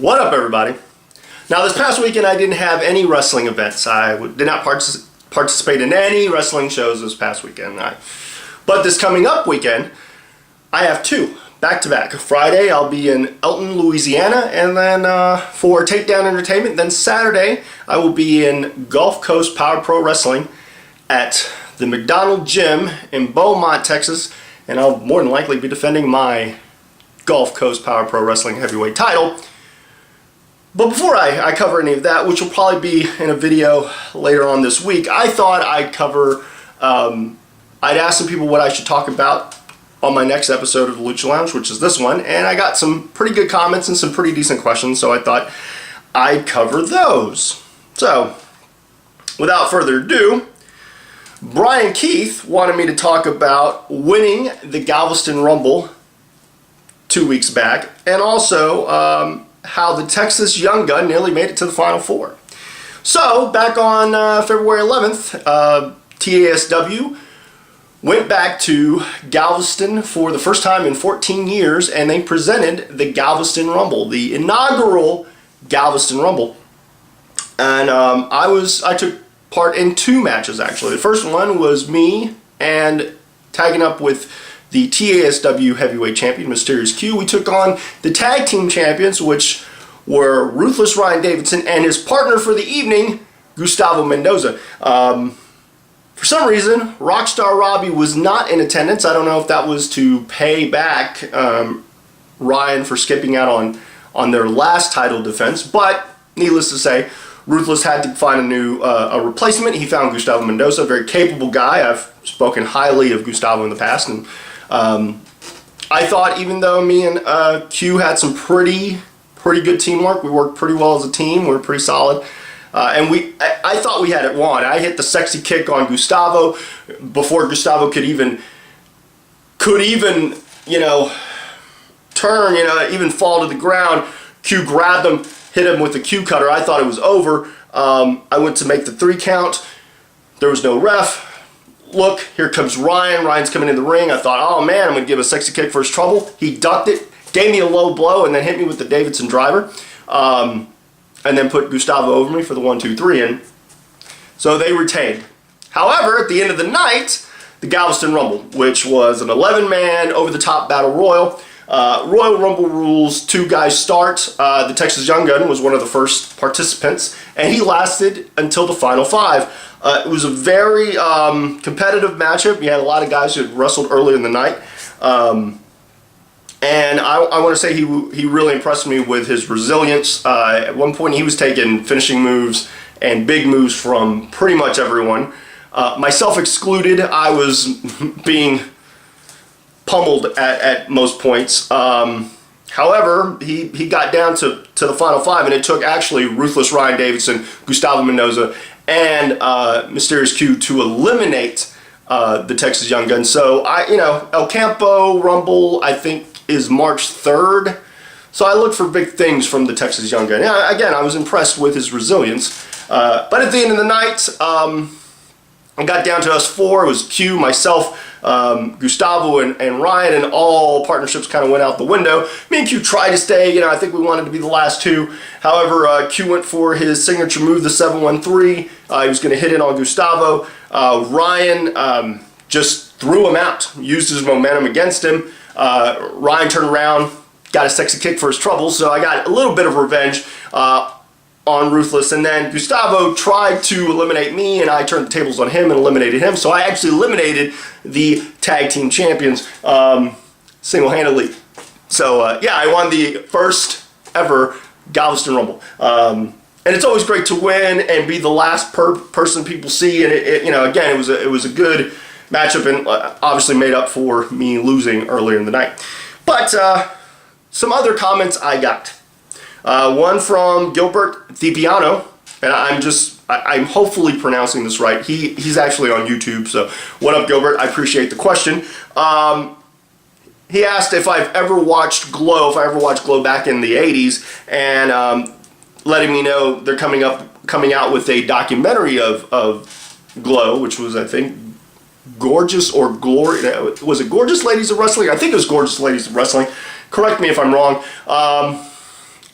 What up, everybody? Now, this past weekend I didn't have any wrestling events. I did not participate in any wrestling shows this past weekend. But this coming up weekend, I have two back-to-back. Friday, I'll be in Elton, Louisiana, and then for Takedown Entertainment. Then Saturday, I will be in Gulf Coast Power Pro Wrestling at the McDonald Gym in Beaumont, Texas, and I'll more than likely be defending my Gulf Coast Power Pro Wrestling heavyweight title. But before I cover any of that, which will probably be in a video later on this week, I thought I'd cover, I'd ask some people what I should talk about on my next episode of the Lucha Lounge, which is this one, and I got some pretty good comments and some pretty decent questions, so I thought I'd cover those. So, without further ado, Brian Keith wanted me to talk about winning the Galveston Rumble 2 weeks back, and also how the Texas Young Gun nearly made it to the Final Four. So, back on February 11th, TASW went back to Galveston for the first time in 14 years, and they presented the Galveston Rumble, the inaugural Galveston Rumble. And I took part in two matches, actually. The first one was me and tagging up with the TASW Heavyweight Champion, Mysterious Q. We took on the Tag Team Champions, which were Ruthless Ryan Davidson and his partner for the evening, Gustavo Mendoza. For some reason, Rockstar Robbie was not in attendance. I don't know if that was to pay back Ryan for skipping out on their last title defense, but needless to say, Ruthless had to find a replacement. He found Gustavo Mendoza, a very capable guy. I've spoken highly of Gustavo in the past, and I thought even though me and Q had some pretty good teamwork, we worked pretty well as a team, we were pretty solid, and I thought we had it won. I hit the sexy kick on Gustavo before Gustavo could even turn, even fall to the ground. Q grabbed him, hit him with the Q cutter. I thought it was over. I went to make the 3 count. There was no ref. Look, here comes Ryan. Ryan's coming in the ring. I thought, oh man, I'm going to give a sexy kick for his trouble. He ducked it, gave me a low blow, and then hit me with the Davidson driver. And then put Gustavo over me for the 1, 2, 3. And so they retained. However, at the end of the night, the Galveston Rumble, which was an 11-man over-the-top battle royal. Royal Rumble rules, 2 guys start. The Texas Young Gun was one of the first participants, and he lasted until the final 5. It was a very competitive matchup. You had a lot of guys who had wrestled earlier in the night. And I want to say he really impressed me with his resilience. At one point he was taking finishing moves and big moves from pretty much everyone. Myself excluded, I was being pummeled at most points. However, he got down to the final 5, and it took actually Ruthless Ryan Davidson, Gustavo Mendoza, and Mysterious Q to eliminate the Texas Young Gun. So El Campo Rumble, I think, is March 3rd. So I look for big things from the Texas Young Gun. Yeah, again, I was impressed with his resilience. But at the end of the night, I got down to us 4. It was Q, myself, Gustavo, and Ryan, and all partnerships kind of went out the window. Me and Q tried to stay. I think we wanted to be the last 2. However, Q went for his signature move, the 713. He was going to hit it on Gustavo. Ryan just threw him out, used his momentum against him. Ryan turned around, got a sexy kick for his trouble, so I got a little bit of revenge on Ruthless, and then Gustavo tried to eliminate me, and I turned the tables on him and eliminated him, so I actually eliminated the Tag Team Champions single-handedly. So yeah, I won the first ever Galveston Rumble. And it's always great to win and be the last person people see, and again, it was a good matchup, and obviously made up for me losing earlier in the night. But some other comments I got. One from Gilbert Thipiano, and I'm hopefully pronouncing this right. He's actually on YouTube, so what up, Gilbert? I appreciate the question. He asked if I've ever watched Glow, back in the 80s, and letting me know they're coming out with a documentary of Glow, which was, I think, Gorgeous or Glory. Was it Gorgeous Ladies of Wrestling? I think it was Gorgeous Ladies of Wrestling. Correct me if I'm wrong.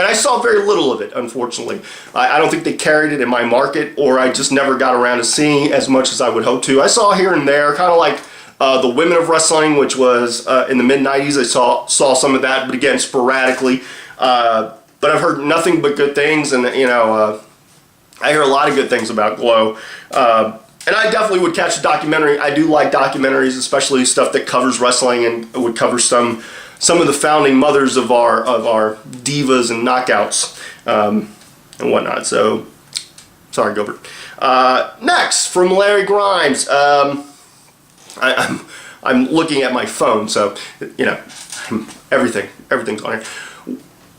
And I saw very little of it, unfortunately. I don't think they carried it in my market, or I just never got around to seeing as much as I would hope to. I saw here and there, kind of like the Women of Wrestling, which was in the mid-90s. I saw some of that, but again, sporadically. But I've heard nothing but good things, and I hear a lot of good things about Glow. And I definitely would catch a documentary. I do like documentaries, especially stuff that covers wrestling and would cover some of the founding mothers of our divas and knockouts and whatnot. So, sorry, Gilbert. Next, from Larry Grimes. I'm looking at my phone, so everything's on here.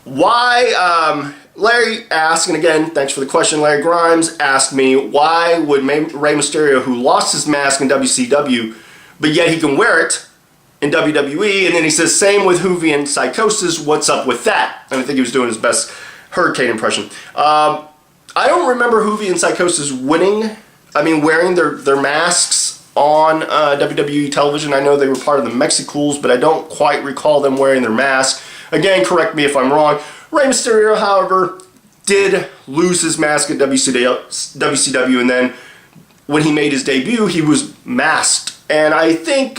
Why? Larry asked, and again, thanks for the question. Larry Grimes asked me, why would Rey Mysterio, who lost his mask in WCW, but yet he can wear it in WWE? And then he says, same with Hoovy and Psychosis. What's up with that? And I think he was doing his best Hurricane impression. I don't remember Hoovy and Psychosis wearing their masks on WWE television. I know they were part of the Mexicools, but I don't quite recall them wearing their mask. Again, correct me if I'm wrong. Rey Mysterio, however, did lose his mask at WCW, and then when he made his debut, he was masked. And I think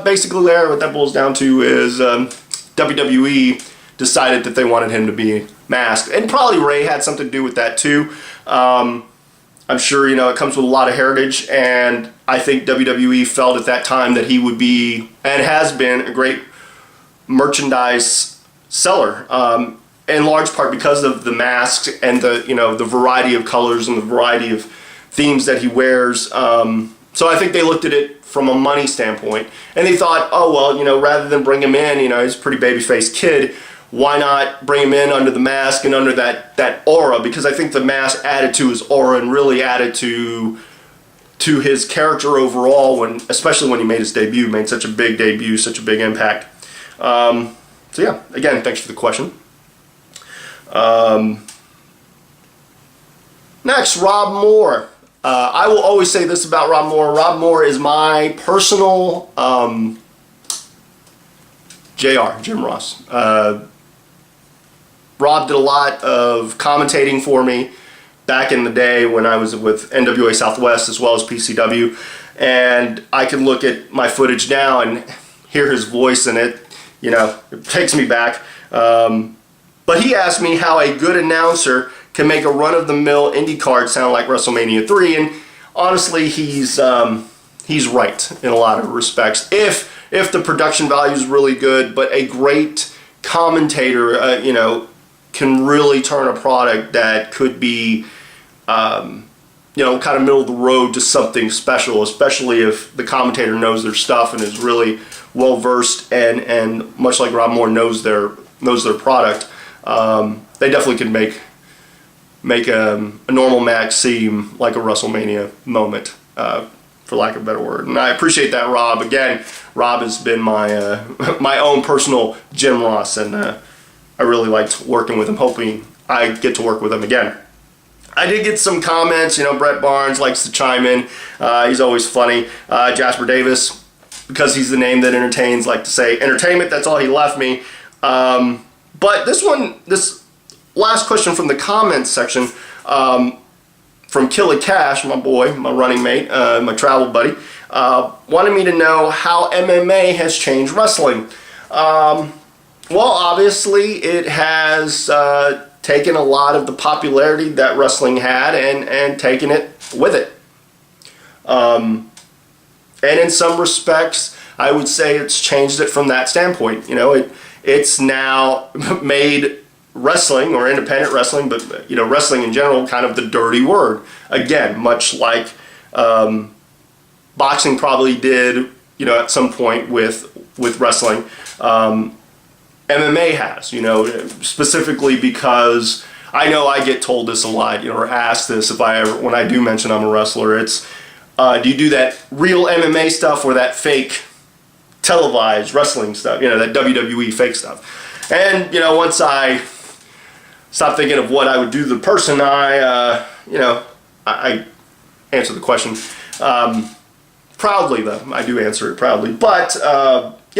basically there, what that boils down to is WWE decided that they wanted him to be masked. And probably Rey had something to do with that too. I'm sure, it comes with a lot of heritage, and I think WWE felt at that time that he would be, and has been, a great merchandise seller. In large part because of the masks and the variety of colors and the variety of themes that he wears. So I think they looked at it from a money standpoint, and they thought, oh well, rather than bring him in, he's a pretty baby-faced kid, why not bring him in under the mask and under that aura? Because I think the mask added to his aura and really added to his character overall, especially when he made his debut, made such a big debut, such a big impact. So yeah, again, thanks for the question. Next, Rob Moore. I will always say this about Rob Moore. Rob Moore is my personal Jim Ross. Rob did a lot of commentating for me back in the day when I was with NWA Southwest as well as PCW, and I can look at my footage now and hear his voice, and it takes me back. But he asked me how a good announcer can make a run-of-the-mill indie card sound like WrestleMania 3, and honestly, he's right in a lot of respects. If the production value is really good, but a great commentator, can really turn a product that could be, kind of middle of the road to something special, especially if the commentator knows their stuff and is really well versed and much like Rob Moore knows their product. They definitely can make a normal match seem like a WrestleMania moment, for lack of a better word. And I appreciate that, Rob. Again, Rob has been my my own personal Jim Ross, and I really liked working with him, hoping I get to work with him again. I did get some comments. Brett Barnes likes to chime in. He's always funny. Jasper Davis, because he's the name that entertains, like to say entertainment. That's all he left me. But this last question from the comments section, from Killa Cash, my boy, my running mate, my travel buddy, wanted me to know how MMA has changed wrestling. Well, obviously, it has taken a lot of the popularity that wrestling had and taken it with it. And in some respects, I would say it's changed it from that standpoint. It's now made wrestling, or independent wrestling, but wrestling in general, kind of the dirty word. Again, much like boxing probably did, at some point with wrestling. MMA has, specifically because I know I get told this a lot, or asked this when I do mention I'm a wrestler. It's, do you do that real MMA stuff or that fake televised wrestling stuff, that WWE fake stuff? And, once I stopped thinking of what I would do to the person, I answer the question. Proudly, though. I do answer it proudly. But,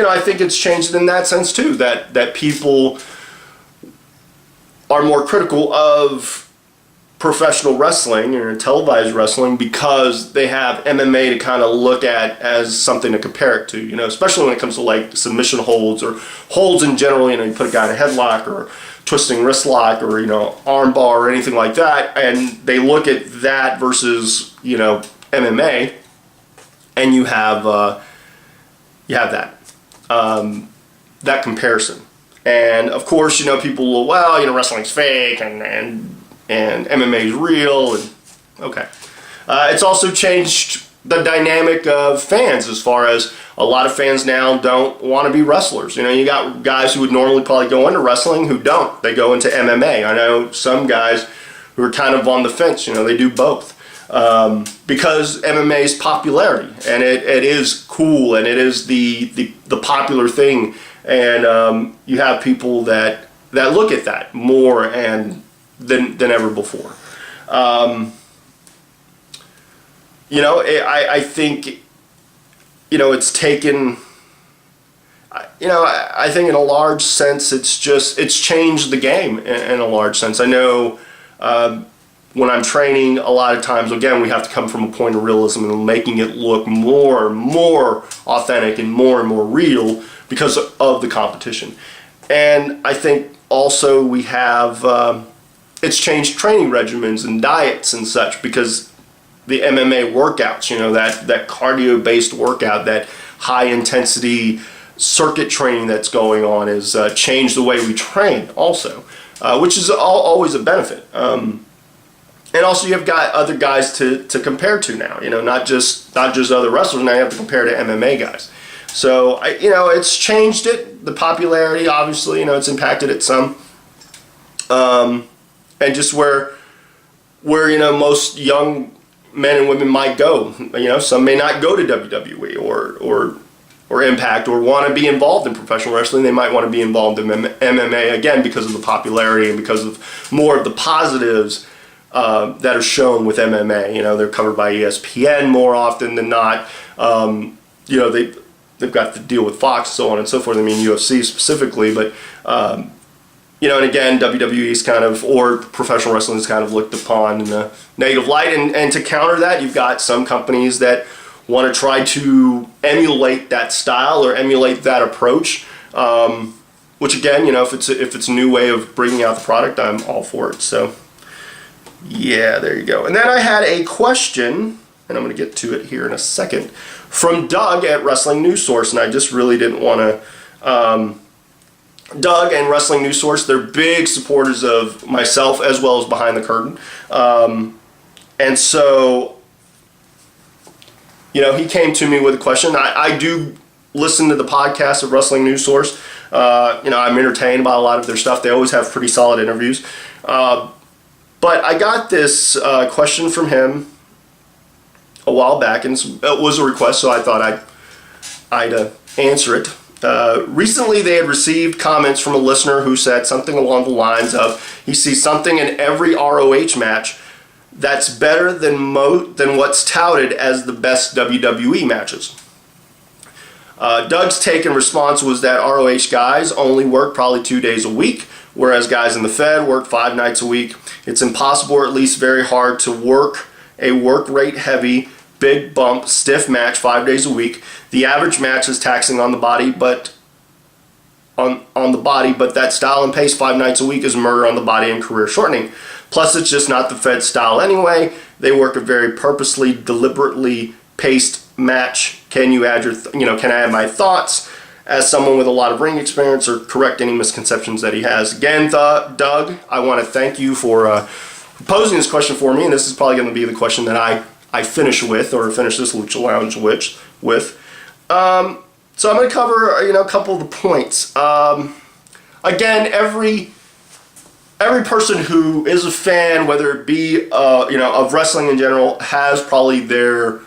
I think it's changed in that sense, too, that people are more critical of professional wrestling or televised wrestling because they have MMA to kind of look at as something to compare it to, you know, especially when it comes to like submission holds or holds in general. You know, you put a guy in a headlock or twisting wrist lock or, you know, arm bar or anything like that, and they look at that versus, you know, MMA, and you have that comparison. And of course, you know, people will, well, you know, wrestling's fake and MMA is real, and okay. It's also changed the dynamic of fans, as far as a lot of fans now don't want to be wrestlers. You know, you got guys who would normally probably go into wrestling who don't. They go into MMA. I know some guys who are kind of on the fence. You know, they do both. Because MMA's popularity, and it is cool, and it is the popular thing, and you have people that look at that more and than ever before. You know, I think, you know, it's taken, you know, I think in a large sense it's changed the game in a large sense. I know when I'm training, a lot of times, again, we have to come from a point of realism and making it look more and more authentic and more real because of the competition. And I think also we have, it's changed training regimens and diets and such, because the MMA workouts, you know, that cardio-based workout, that high-intensity circuit training that's going on has changed the way we train also, which is always a benefit. And also you've got other guys to compare to now, you know, not just other wrestlers. Now you have to compare to MMA guys. So, you know, it's changed it. The popularity, obviously, you know, it's impacted it some. And just where, you know, most young men and women might go. You know, some may not go to WWE or Impact or want to be involved in professional wrestling. They might want to be involved in MMA, again, because of the popularity and because of more of the positives that are shown with MMA. You know, they're covered by ESPN more often than not. You know, they've got to deal with Fox, so on and so forth. I mean, UFC specifically, but you know, and again, WWE's kind of, or professional wrestling is kind of looked upon in a negative light. And to counter that, you've got some companies that want to try to emulate that style or emulate that approach. Which again, you know, if it's a new way of bringing out the product, I'm all for it. So yeah, there you go. And then I had a question, and I'm going to get to it here in a second, from Doug at Wrestling News Source, and I just really didn't want to. Doug and Wrestling News Source, they're big supporters of myself as well as Behind the Curtain. And so, you know, he came to me with a question. I do listen to the podcast of Wrestling News Source. You know, I'm entertained by a lot of their stuff. They always have pretty solid interviews. But I got this question from him a while back, and it was a request, so I thought I'd answer it. Recently they had received comments from a listener who said something along the lines of, he sees something in every ROH match that's better than what's touted as the best WWE matches. Doug's take in response was that ROH guys only work probably 2 days a week, whereas guys in the Fed work 5 nights a week. It's impossible, or at least very hard, to work a work rate heavy, big bump, stiff match 5 days a week. The average match is taxing on the body, but but that style and pace 5 nights a week is murder on the body and career shortening. Plus, it's just not the Fed style anyway. They work a very purposely, deliberately paced match. Can you add can I add my thoughts as someone with a lot of ring experience, or correct any misconceptions that he has? Again, Doug, I want to thank you for posing this question for me, and this is probably going to be the question that I finish with, or finish this Lucha Lounge with. So I'm going to cover, a couple of the points. Again, every person who is a fan, whether it be of wrestling in general, has probably their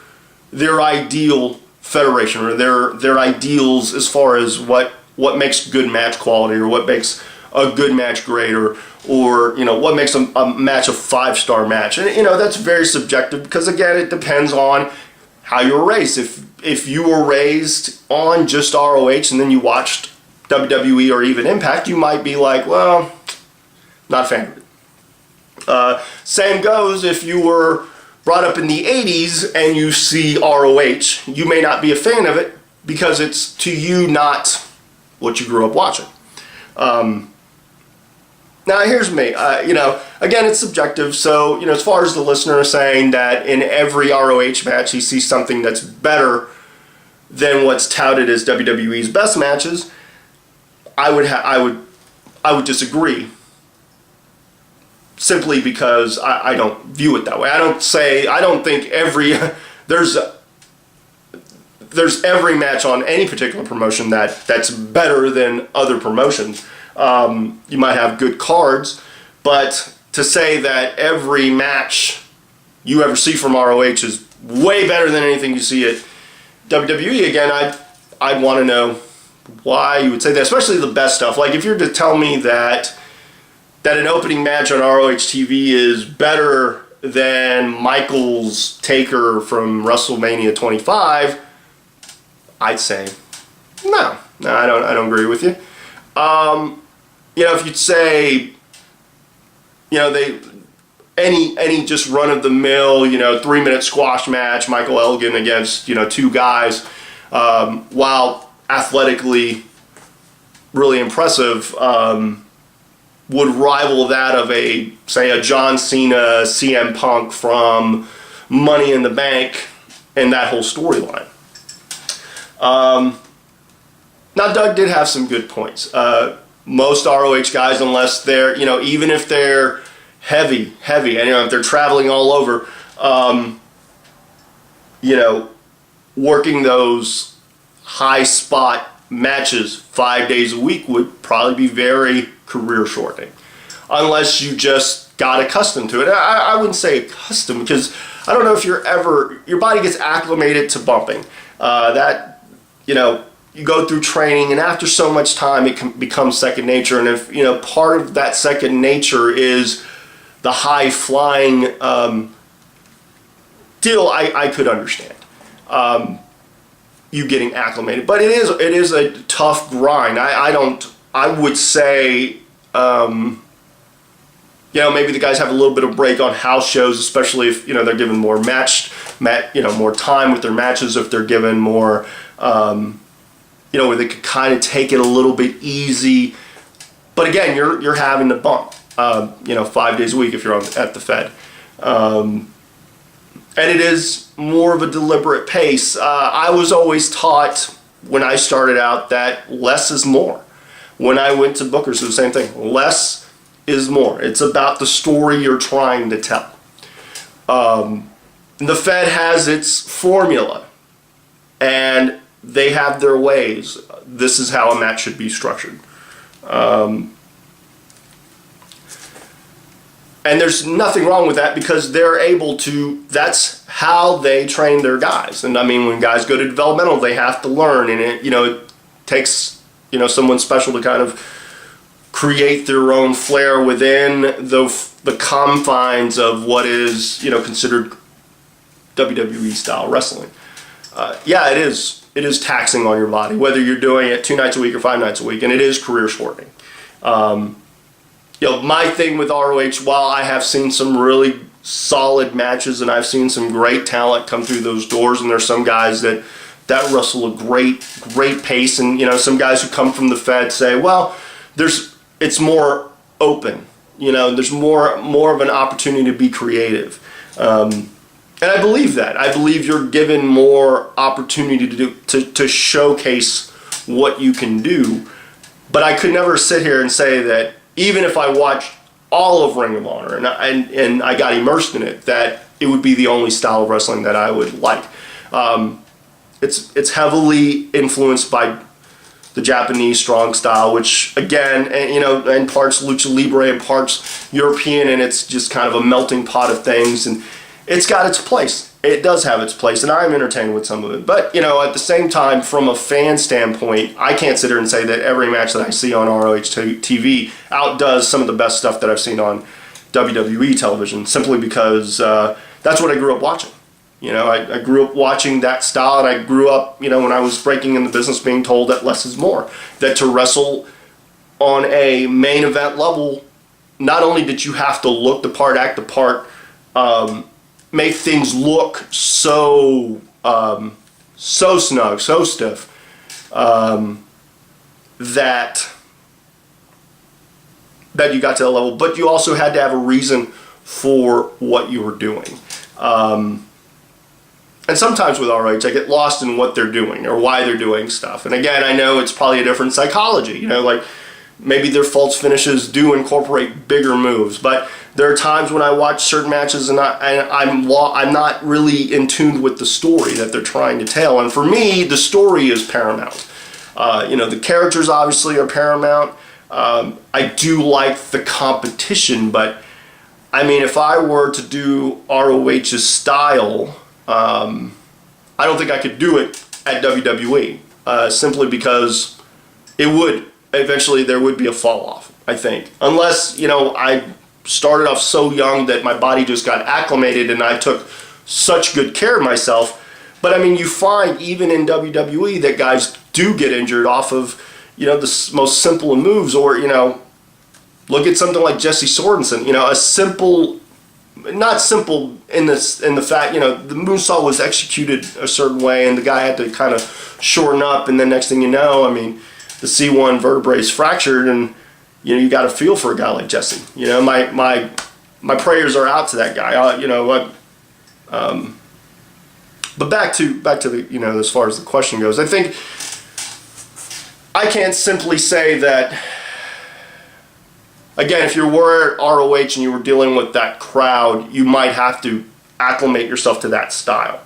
ideal federation, or their ideals as far as what makes good match quality, or what makes a good match great, or what makes a match a 5-star match. And that's very subjective, because again, it depends on how you were raised. If you were raised on just ROH and then you watched WWE or even Impact, you might be like, well, Not a fan of it. Same goes if you were brought up in the 80s and you see ROH. You may not be a fan of it because it's, to you, not what you grew up watching. Now, here's me. Again, it's subjective. So, as far as the listener saying that in every ROH match he sees something that's better than what's touted as WWE's best matches, I would disagree. Simply because I don't view it that way. I don't think there's every match on any particular promotion that's better than other promotions. You might have good cards, but to say that every match you ever see from ROH is way better than anything you see at WWE, again, I'd want to know why you would say that, especially the best stuff. Like, if you're to tell me that an opening match on ROH TV is better than Michaels Taker from WrestleMania 25, I'd say no, I don't agree with you. If you'd say, any just run of the mill, 3-minute squash match, Michael Elgin against, two guys, while athletically really impressive, would rival that of a John Cena, CM Punk from Money in the Bank and that whole storyline. Now, Doug did have some good points. Most ROH guys, unless they're, even if they're heavy, and if they're traveling all over, working those high spot matches 5 days a week would probably be very career shortening, unless you just got accustomed to it. I wouldn't say accustomed, because I don't know if your body gets acclimated to bumping. You go through training, and after so much time, it can become second nature. And if, part of that second nature is the high flying deal, I could understand you getting acclimated. But it is a tough grind. I would say, maybe the guys have a little bit of break on house shows, especially if, they're given more more time with their matches, if they're given more, where they could kind of take it a little bit easy. But again, you're having to bump, 5 days a week if you're at the Fed. And it is more of a deliberate pace. I was always taught when I started out that less is more. When I went to Booker's, it was the same thing. Less is more. It's about the story you're trying to tell. The Fed has its formula, and they have their ways. This is how a match should be structured. And there's nothing wrong with that, because they're able to, that's how they train their guys. And I mean, when guys go to developmental, they have to learn, and it takes, someone special to kind of create their own flair within the confines of what is, considered WWE style wrestling. It is taxing on your body, whether you're doing it 2 nights a week or 5 nights a week, and it is career shortening. My thing with ROH, while I have seen some really solid matches and I've seen some great talent come through those doors, and there's some guys that wrestle a great pace, and some guys who come from the Fed say, well, it's more open, there's more of an opportunity to be creative. And I believe that. I believe you're given more opportunity to showcase what you can do. But I could never sit here and say that, even if I watched all of Ring of Honor and I got immersed in it, that it would be the only style of wrestling that I would like. It's heavily influenced by the Japanese strong style, which again, in parts Lucha Libre and parts European, and it's just kind of a melting pot of things, and it's got its place. It does have its place, and I'm entertained with some of it. But, at the same time, from a fan standpoint, I can't sit here and say that every match that I see on ROH TV outdoes some of the best stuff that I've seen on WWE television, simply because that's what I grew up watching. I grew up watching that style, and I grew up, when I was breaking in the business, being told that less is more. That to wrestle on a main event level not only did you have to look the part, act the part, make things look so so snug, so stiff, that you got to that level, but you also had to have a reason for what you were doing. And sometimes with ROH, I get lost in what they're doing or why they're doing stuff. And again, I know it's probably a different psychology. You know, like maybe their false finishes do incorporate bigger moves. But there are times when I watch certain matches and I'm not really in tune with the story that they're trying to tell. And for me, the story is paramount. You know, the characters obviously are paramount. I do like the competition, but I mean, if I were to do ROH's style, I don't think I could do it at WWE, simply because it would eventually, there would be a fall off, I think, unless, you know, I started off so young that my body just got acclimated and I took such good care of myself. But I mean, you find even in WWE that guys do get injured off of, you know, the most simple of moves. Or, you know, look at something like Jesse Sorensen, you know, a simple, not simple in the fact, you know, the moonsault was executed a certain way and the guy had to kind of shorten up, and then next thing you know, I mean, the C1 vertebrae is fractured, and you know, you got to feel for a guy like Jesse. You know, my prayers are out to that guy. You know, but back to the, you know, as far as the question goes, I think I can't simply say that. Again, if you were at ROH and you were dealing with that crowd, you might have to acclimate yourself to that style.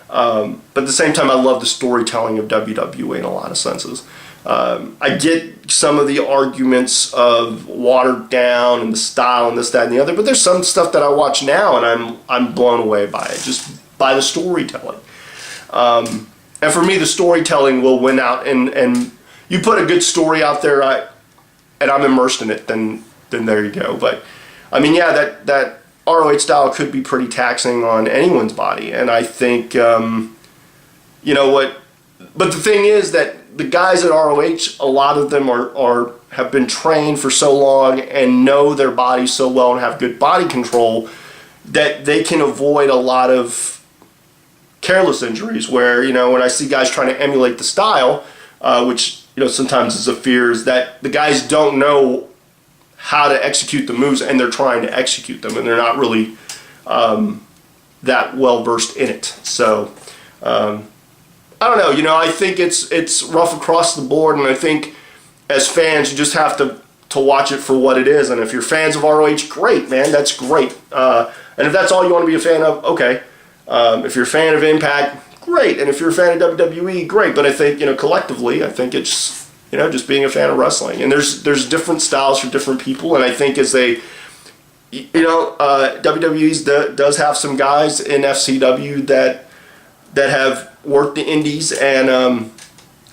But at the same time, I love the storytelling of WWE in a lot of senses. I get some of the arguments of watered down and the style and this, that, and the other, but there's some stuff that I watch now and I'm blown away by it, just by the storytelling. And for me, the storytelling will win out, and you put a good story out there, and I'm immersed in it, then there you go. But I mean, yeah, that ROH style could be pretty taxing on anyone's body, and I think you know what. But the thing is that the guys at ROH, a lot of them have been trained for so long and know their body so well and have good body control that they can avoid a lot of careless injuries. Where, you know, when I see guys trying to emulate the style, which, you know, sometimes is a fear, is that the guys don't know how to execute the moves and they're trying to execute them and they're not really that well versed in it. So I don't know, you know, I think it's rough across the board, and I think as fans you just have to watch it for what it is. And if you're fans of ROH, great, man, that's great. And if that's all you want to be a fan of, okay. If you're a fan of Impact, great. And if you're a fan of WWE, great. But I think, you know, collectively, I think it's, you know, just being a fan of wrestling. And there's different styles for different people. And I think as they, you know, WWE does have some guys in FCW that have worked the indies, and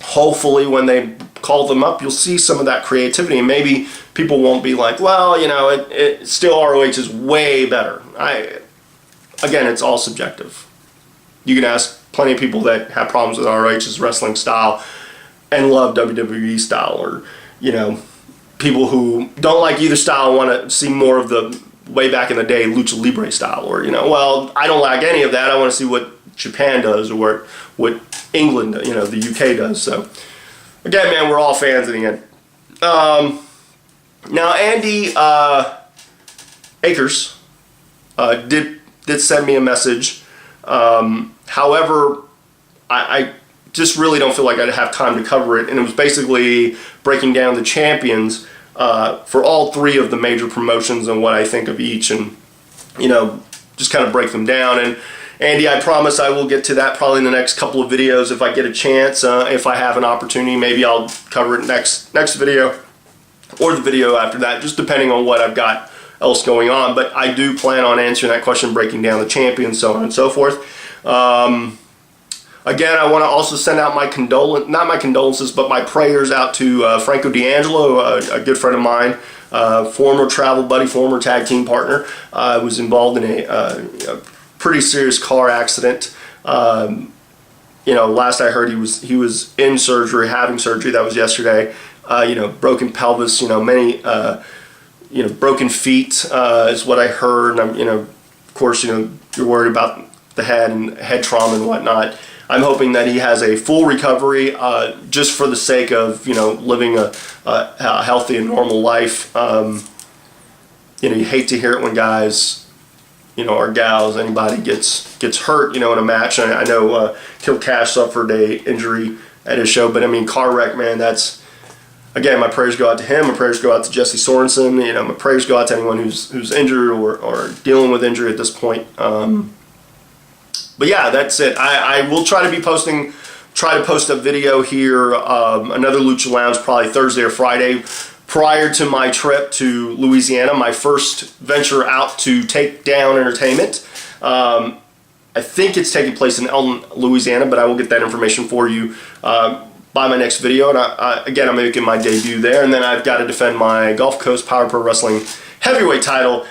hopefully when they call them up, you'll see some of that creativity. And maybe people won't be like, well, you know, it still ROH is way better. Again, it's all subjective. You can ask plenty of people that have problems with ROH's wrestling style and love WWE style, or, you know, people who don't like either style and want to see more of the way back in the day Lucha Libre style, or, you know, well, I don't like any of that. I want to see what Japan does, or what England, you know, the UK does. So again, man, we're all fans in the end. Now Andy Akers did send me a message. However, I just really don't feel like I'd have time to cover it, and it was basically breaking down the champions for all three of the major promotions and what I think of each, and, you know, just kind of break them down. And Andy, I promise I will get to that probably in the next couple of videos if I get a chance. If I have an opportunity, maybe I'll cover it next video, or the video after that, just depending on what I've got else going on. But I do plan on answering that question, breaking down the champions, so on and so forth. Again, I want to also send out my not my condolences, but my prayers out to Franco D'Angelo, a good friend of mine, former travel buddy, former tag team partner. Was involved in a pretty serious car accident. You know, last I heard he was in surgery, having surgery. That was yesterday. You know, broken pelvis. You know, many broken feet is what I heard. And I'm, of course, you're worried about the head and head trauma and whatnot. I'm hoping that he has a full recovery, just for the sake of living a healthy and normal life. You hate to hear it when guys, or gals, anybody gets hurt, in a match. And I know Killer Cash suffered a injury at his show, but I mean, car wreck, man. That's, again, my prayers go out to him. My prayers go out to Jesse Sorensen. My prayers go out to anyone who's injured or dealing with injury at this point. But yeah, that's it. I will try to post a video here, another Lucha Lounge, probably Thursday or Friday, prior to my trip to Louisiana, my first venture out to Takedown Entertainment. I think it's taking place in Elton, Louisiana, but I will get that information for you by my next video. And again, I'm making my debut there, and then I've got to defend my Gulf Coast Power Pro Wrestling heavyweight title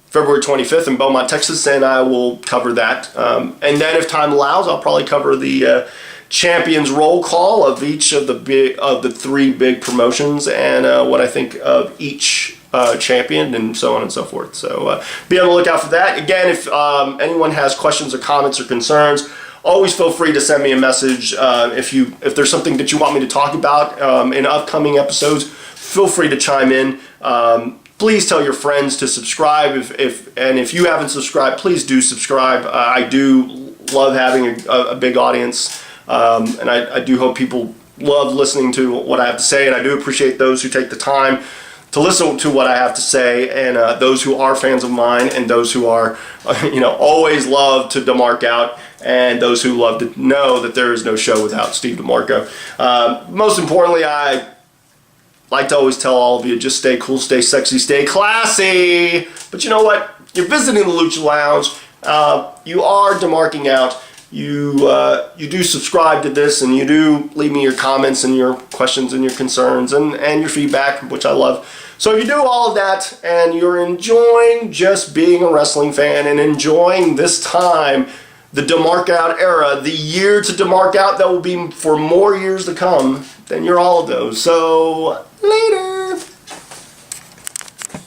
February 25th in Beaumont, Texas, and I will cover that. And then if time allows, I'll probably cover the champions roll call of each of the three big promotions, and what I think of each champion, and so on and so forth. So be on the lookout for that. Again, if anyone has questions or comments or concerns, always feel free to send me a message. If there's something that you want me to talk about in upcoming episodes, feel free to chime in. Please tell your friends to subscribe. If you haven't subscribed, please do subscribe. I do love having a big audience, and I do hope people love listening to what I have to say, and I do appreciate those who take the time to listen to what I have to say, and those who are fans of mine, and those who are, always love to DeMark out, and those who love to know that there is no show without Steve DeMarco. Most importantly, I like to always tell all of you, just stay cool, stay sexy, stay classy. But you know what? You're visiting the Lucha Lounge. You are DeMarking out. You do subscribe to this, and you do leave me your comments and your questions and your concerns and your feedback, which I love. So if you do all of that and you're enjoying just being a wrestling fan and enjoying this time, the DeMark out era, the year to DeMark out that will be for more years to come, then you're all of those. So later.